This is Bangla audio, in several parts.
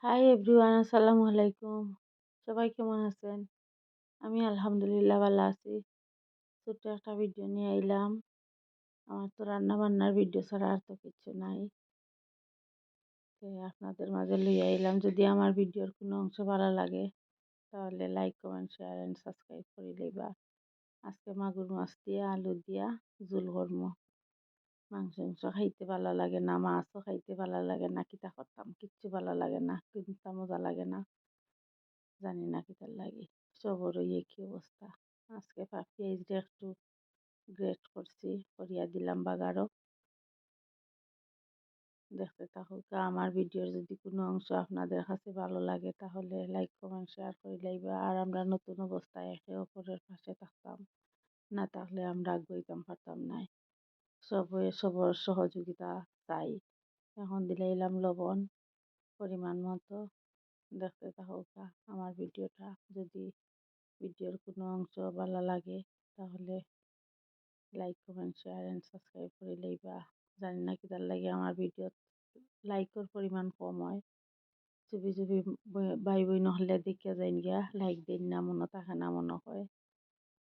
হাই এভরিওয়ান, আসসালামু আলাইকুম। সবাই কেমন আছেন? আমি আলহামদুলিল্লাহ ভালো আছি। ছোট্ট একটা ভিডিও নিয়ে আইলাম। আমার তো রান্না বান্নার ভিডিও ছাড়া আর তো কিছু নাই। আপনাদের মাঝে লইয়া আইলাম। যদি আমার ভিডিওর কোনো অংশ ভালো লাগে তাহলে like, comment, share and subscribe করে লইবা। আজকে মাগুর মাছ দিয়া আলু দিয়া ঝোল করমু। মাংস খাইতে ভালো লাগে না, মাছও খাইতে ভালো লাগে না, কিতা করতাম কিচ্ছু ভালো লাগে না, কিনতে মজা লাগে না, জানি না কিতার লাগে। সবরই একই অবস্থা। আজকে পেঁয়াজটা একটু গ্রেট করছি, করিয়া দিলাম বাগারও। দেখতে থাকুক। আমার ভিডিওর যদি কোনো অংশ আপনাদের কাছে ভালো লাগে তাহলে লাইক, কমেন্ট, শেয়ার করে লাইবা। আর আমরা নতুন অবস্থায় একে অপরের পাশে থাকতাম, না থাকলে আমরা আগাইতাম পারতাম না। সবর সহযোগিতা চাই। এখন দিলাইলাম লবণ পরিমাণ মতো। দেখতে থাকুক আমার ভিডিওটা। যদি ভিডিওর কোনো অংশ ভালো লাগে তাহলে like, comment, share and subscribe করে লইবা। জানি না কিতার লাগে আমার ভিডিও লাইকের পরিমাণ কম হয়। চুপি চুপি ভাই বই নহলে দেখিয়া যাই গিয়া লাইক দিন না, মনে থাকে না, মনে হয়।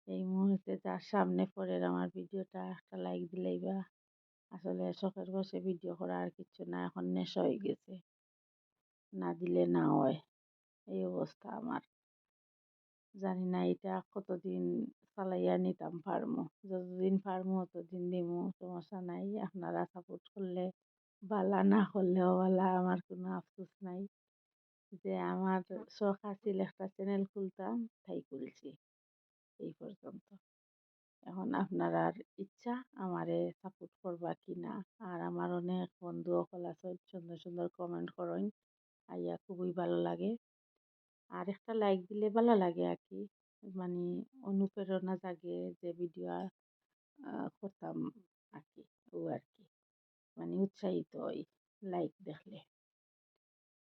এই মুহূর্তে যার সামনে পড়ে আমার ভিডিওটা একটা লাইক দিলেইবা। আসলে শখের বসে ভিডিও করা আর কিছু না, এখন নেশা হয়ে গেছে, না দিলে না হয়, এই অবস্থা আমার। জানি না এটা কতদিন চালাইয়া নিতাম পারমু। যতদিন পারমু ততদিন দিমু, সমস্যা নাই। আপনারা সাপোর্ট করলে বালা, না করলেও বালা, আমার কোনো আফসোস নাই। যে আমার শখ আছিল একটা চ্যানেল খুলতাম, তাই খুলছি এই পর্যন্ত। এখন আপনার ইচ্ছা আমারে সাপোর্ট করবা কি না। আর আমার অনেক বন্ধু সকল আছে, সুন্দর সুন্দর কমেন্ট করেন, আইয়া খুবই ভালো লাগে। আর একটা লাইক দিলে ভালো লাগে আর কি, মানে অনুপ্রেরণা জাগে যে ভিডিও করতাম আর কি। ও আর কি, মানে উৎসাহিত হই লাইক দেখলে।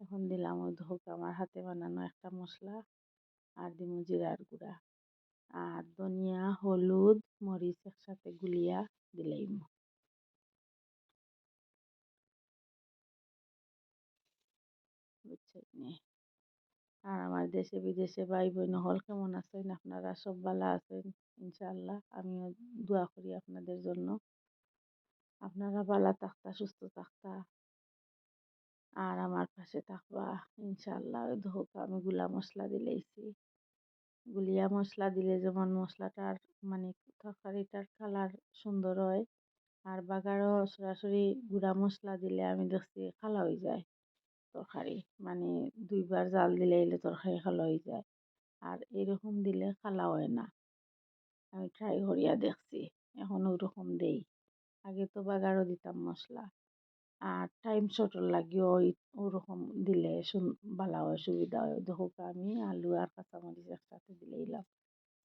এখন দিলাম ওই ধোক আমার হাতে বানানো একটা মশলা, আর দিমু জিরার গুঁড়া, আর ধনিয়া, হলুদ, মরিচ একসাথে গুলিয়া দিলাইম। বুঝছেন নি? আর আমার দেশে বিদেশে ভাই বোন হল কেমন আছেন? আপনারা সব ভালো আছেন ইনশাআল্লাহ। আমিও দোয়া করি আপনাদের জন্য। আপনারা ভালো থাকতা, সুস্থ থাকতা, আর আমার পাশে থাকবা ইনশাআল্লাহ। ওই হোক আমি গুলা মশলা দিলেইছি। গুলিয়া মশলা দিলে যেমন মশলাটার মানে তরকারিটার কালার সুন্দর হয়, আর বাগারও সরাসরি গুঁড়া মশলা দিলে আমি দেখছি খালা হয়ে যায় তরকারি, মানে দুইবার জাল দিলে এলে তরকারি খালা হয়ে যায়। আর এরকম দিলে খালা হয় না, আমি ট্রাই করিয়া দেখছি। এখন ওরকম দেই। আগে তো বাগারও দিতাম মশলা, আর টাইম শর্টর লাগিও ওরকম দিলে ভালো হয়, সুবিধা হয়। দেখো আমি আলু আর কাঁচামরিচ একসাথে দিলেইলাম,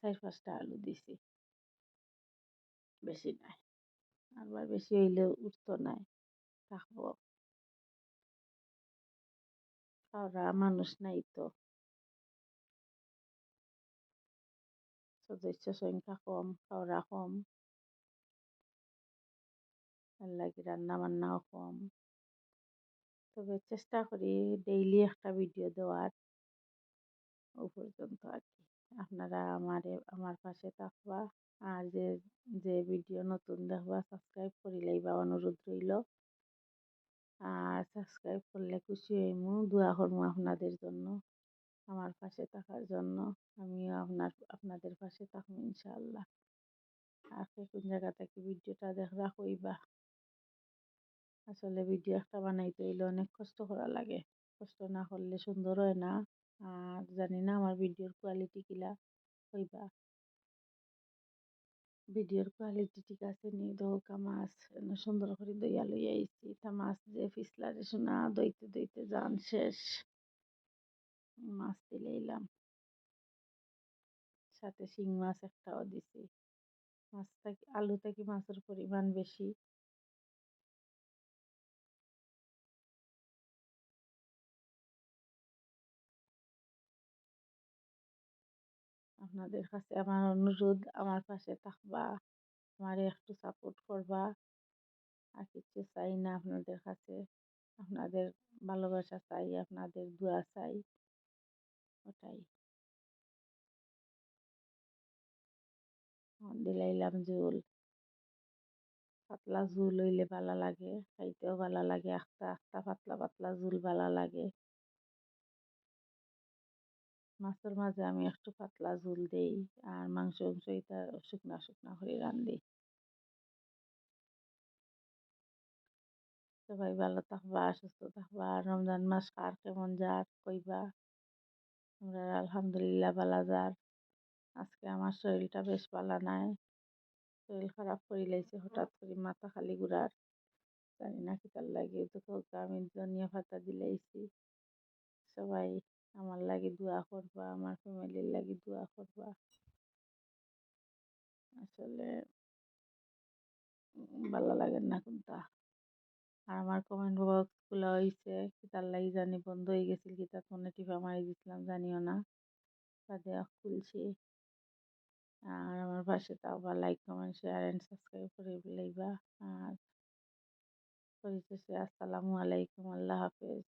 4-5টা আলু দিছি, বেশি নাই। আবার বেশি হইলে উঠতো নাই, থাকবো। খাওয়া মানুষ নাই তো, সদস্য সংখ্যা কম, খাওয়া কম, এর লাগি রান্না বান্নাও কম। তবে চেষ্টা করি ডেইলি একটা ভিডিও দেওয়ার, ও পর্যন্ত আর কি। আপনারা আমার পাশে থাকবা। আর যে যে ভিডিও নতুন দেখবা সাবস্ক্রাইব করে লইবা, অনুরোধ রইল। আর সাবস্ক্রাইব করলে খুশি হইমু, দোয়া করমু আপনাদের জন্য, আমার পাশে থাকার জন্য। আমিও আপনাদের পাশে থাকবো ইনশাআল্লাহ। আর কে কোন জায়গা থেকে ভিডিওটা দেখবা কইবা। আসলে ভিডিও একটা বানাইতে হইলে অনেক কষ্ট করা লাগে, কষ্ট না করলে সুন্দর হয় না। আর জানি না আমার ভিডিওর কোয়ালিটি কিলা, কইবা। ভিডিওর কোয়ালিটি ঠিক আছে নি? দৌকা মাছ সুন্দর করে দইয়া লইয়া আইছি, তা মাছ যে ফিসলারে শোনা দইতে দইতে যান শেষ। মাছ দিলাইলাম, সাথে শিং মাছ একটাও দিছি। মাছ থেকে আলু থেকে মাছের পরিমাণ বেশি। আপনাদের কাছে আমার অনুরোধ, আমার পাশে থাকবা, আমারে একটু সাপোর্ট করবা। আর কিছু চাই না আপনাদের কাছে। আপনাদের ভালোবাসা চাই, আপনাদের দোয়া চাই, ওটাই। দিলাইলাম ঝোল, পাতলা ঝোল হইলে ভালো লাগে, খাইতেও ভালো লাগে, আস্তা আস্তা পাতলা পাতলা ঝোল ভালো লাগে। মাছের মাঝে আমি একটু পাতলা ঝোল দেই, আর মাংস অংশ এটা শুকনা শুকনা করে রান্ধি। সবাই ভালো থাকবা, সুস্থ থাকবা। আর রমজান মাস কার কেমন যার কইবা। আমরা আলহামদুলিল্লাহ ভালো যার। আজকে আমার শরীরটা বেশ ভালো নাই, শরীর খারাপ করে লাইছে হঠাৎ করে, মাথা খালি ঘুরার, জানি না কিতার লাগে। তো আমি ধনিয়া পাতা দিলাইছি। সবাই আমার লাগি দোয়া করবা, আমার ফ্যামিলির লাগি দোয়া করবা। আসলে ভালো লাগে না কোনটা। আর আমার কমেন্ট বক্স খোলা হয়েছে, কিতার লাগি জানি বন্ধ হয়ে গেছিল, কিতার ফোনে টিপা মারি দিছিলাম জানিও না, বাদে খুলছি। আর আমার পাশে তাও বা like comment share and subscribe করে লইবা। আর পরিশেষে আসসালামু আলাইকুম, আল্লাহ হাফেজ।